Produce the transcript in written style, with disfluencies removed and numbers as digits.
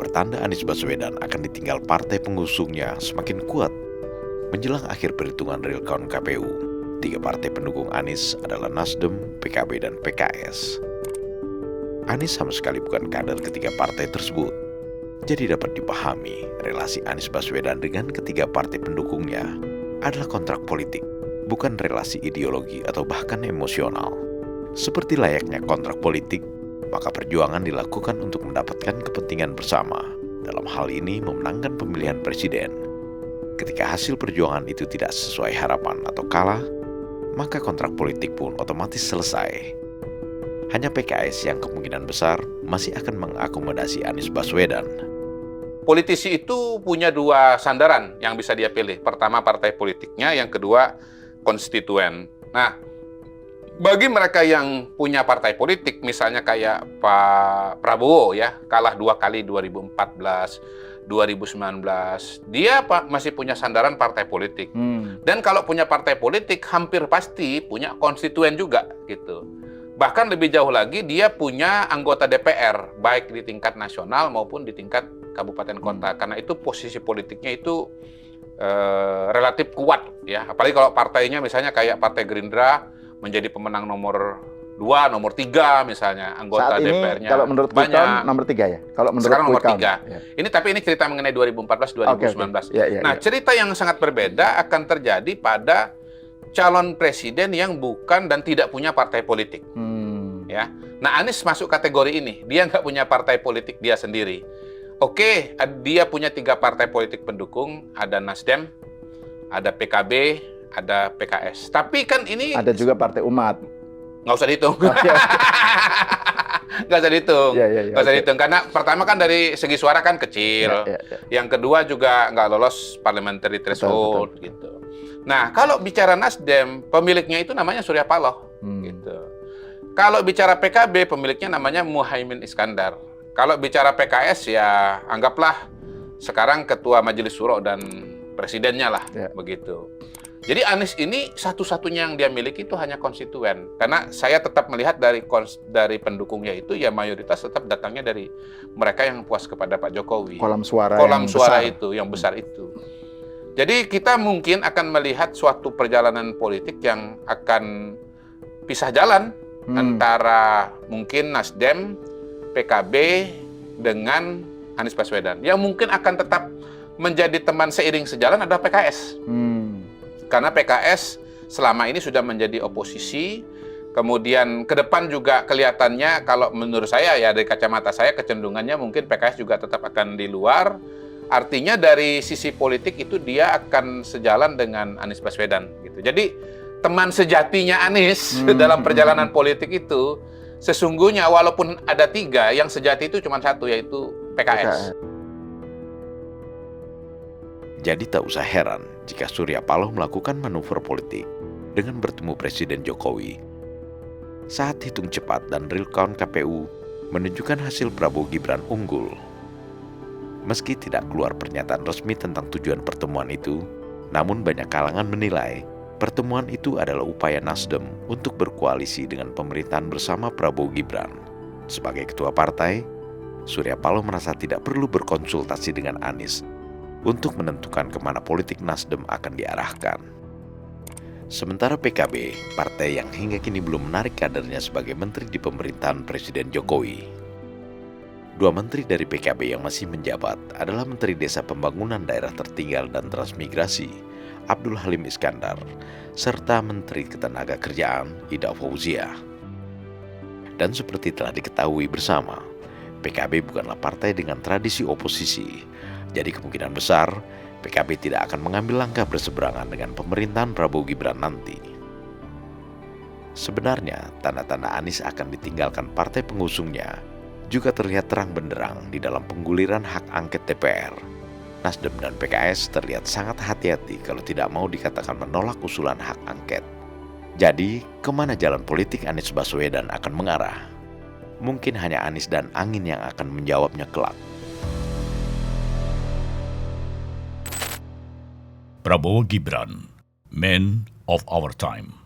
pertanda Anies Baswedan akan ditinggal partai pengusungnya semakin kuat. Menjelang akhir perhitungan real count KPU, 3 partai pendukung Anies adalah Nasdem, PKB, dan PKS. Anies sama sekali bukan kader ketiga partai tersebut. Jadi dapat dipahami, relasi Anies Baswedan dengan ketiga partai pendukungnya adalah kontrak politik, bukan relasi ideologi atau bahkan emosional. Seperti layaknya kontrak politik, maka perjuangan dilakukan untuk mendapatkan kepentingan bersama. Dalam hal ini memenangkan pemilihan presiden. Ketika hasil perjuangan itu tidak sesuai harapan atau kalah, maka kontrak politik pun otomatis selesai. Hanya PKS yang kemungkinan besar masih akan mengakomodasi Anies Baswedan. Politisi itu punya 2 sandaran yang bisa dia pilih. Pertama partai politiknya, yang kedua konstituen. Nah, bagi mereka yang punya partai politik, misalnya kayak Pak Prabowo ya, kalah 2 kali 2014, 2019, dia masih punya sandaran partai politik. Dan kalau punya partai politik, hampir pasti punya konstituen juga gitu. Bahkan lebih jauh lagi, dia punya anggota DPR, baik di tingkat nasional maupun di tingkat kabupaten kota. Karena itu posisi politiknya itu relatif kuat ya. Apalagi kalau partainya misalnya kayak Partai Gerindra, menjadi pemenang nomor 2, nomor 3 misalnya, anggota DPR-nya kalau menurut banyak. Nomor 3 ya? Kalau menurut sekarang nomor 3. Ya. Tapi ini cerita mengenai 2014-2019. Okay. Ya. Cerita yang sangat berbeda akan terjadi pada calon presiden yang bukan dan tidak punya partai politik. Ya. Nah, Anies masuk kategori ini. Dia nggak punya partai politik dia sendiri. Oke, dia punya 3 partai politik pendukung, ada Nasdem, ada PKB, ada PKS. Tapi kan ini ada juga Partai Umat. Nggak usah dihitung. Okay. Nggak usah dihitung. Nggak usah dihitung. Karena pertama kan dari segi suara kan kecil. Yang kedua juga nggak lolos parliamentary threshold. Betul. Gitu. Nah, kalau bicara Nasdem, pemiliknya itu namanya Surya Paloh. Gitu. Kalau bicara PKB, pemiliknya namanya Muhaimin Iskandar. Kalau bicara PKS, ya anggaplah sekarang Ketua Majelis Syuro dan presidennya lah. Begitu. Jadi Anies ini satu-satunya yang dia miliki itu hanya konstituen. Karena saya tetap melihat dari pendukungnya itu ya mayoritas tetap datangnya dari mereka yang puas kepada Pak Jokowi. Kolam suara itu yang besar itu. Jadi kita mungkin akan melihat suatu perjalanan politik yang akan pisah jalan antara mungkin Nasdem, PKB dengan Anies Baswedan. Yang mungkin akan tetap menjadi teman seiring sejalan adalah PKS. Karena PKS selama ini sudah menjadi oposisi, kemudian ke depan juga kelihatannya kalau menurut saya ya dari kacamata saya kecenderungannya mungkin PKS juga tetap akan di luar. Artinya dari sisi politik itu dia akan sejalan dengan Anies Baswedan gitu. Jadi teman sejatinya Anies dalam perjalanan politik itu sesungguhnya walaupun ada 3, yang sejati itu cuma 1 yaitu PKS. Jadi tak usah heran jika Surya Paloh melakukan manuver politik dengan bertemu Presiden Jokowi. Saat hitung cepat dan real count KPU menunjukkan hasil Prabowo Gibran unggul. Meski tidak keluar pernyataan resmi tentang tujuan pertemuan itu, namun banyak kalangan menilai pertemuan itu adalah upaya Nasdem untuk berkoalisi dengan pemerintahan bersama Prabowo Gibran. Sebagai ketua partai, Surya Paloh merasa tidak perlu berkonsultasi dengan Anies untuk menentukan kemana politik Nasdem akan diarahkan. Sementara PKB, partai yang hingga kini belum menarik kadernya sebagai menteri di pemerintahan Presiden Jokowi. 2 menteri dari PKB yang masih menjabat adalah Menteri Desa Pembangunan Daerah Tertinggal dan Transmigrasi, Abdul Halim Iskandar, serta Menteri Ketenagakerjaan, Ida Fauzia. Dan seperti telah diketahui bersama, PKB bukanlah partai dengan tradisi oposisi. Jadi kemungkinan besar PKB tidak akan mengambil langkah berseberangan dengan pemerintahan Prabowo Gibran nanti. Sebenarnya tanda-tanda Anies akan ditinggalkan partai pengusungnya juga terlihat terang benderang di dalam pengguliran hak angket DPR. Nasdem dan PKS terlihat sangat hati-hati kalau tidak mau dikatakan menolak usulan hak angket. Jadi kemana jalan politik Anies Baswedan akan mengarah? Mungkin hanya Anies dan angin yang akan menjawabnya kelak. Prabowo Gibran, Man of Our Time.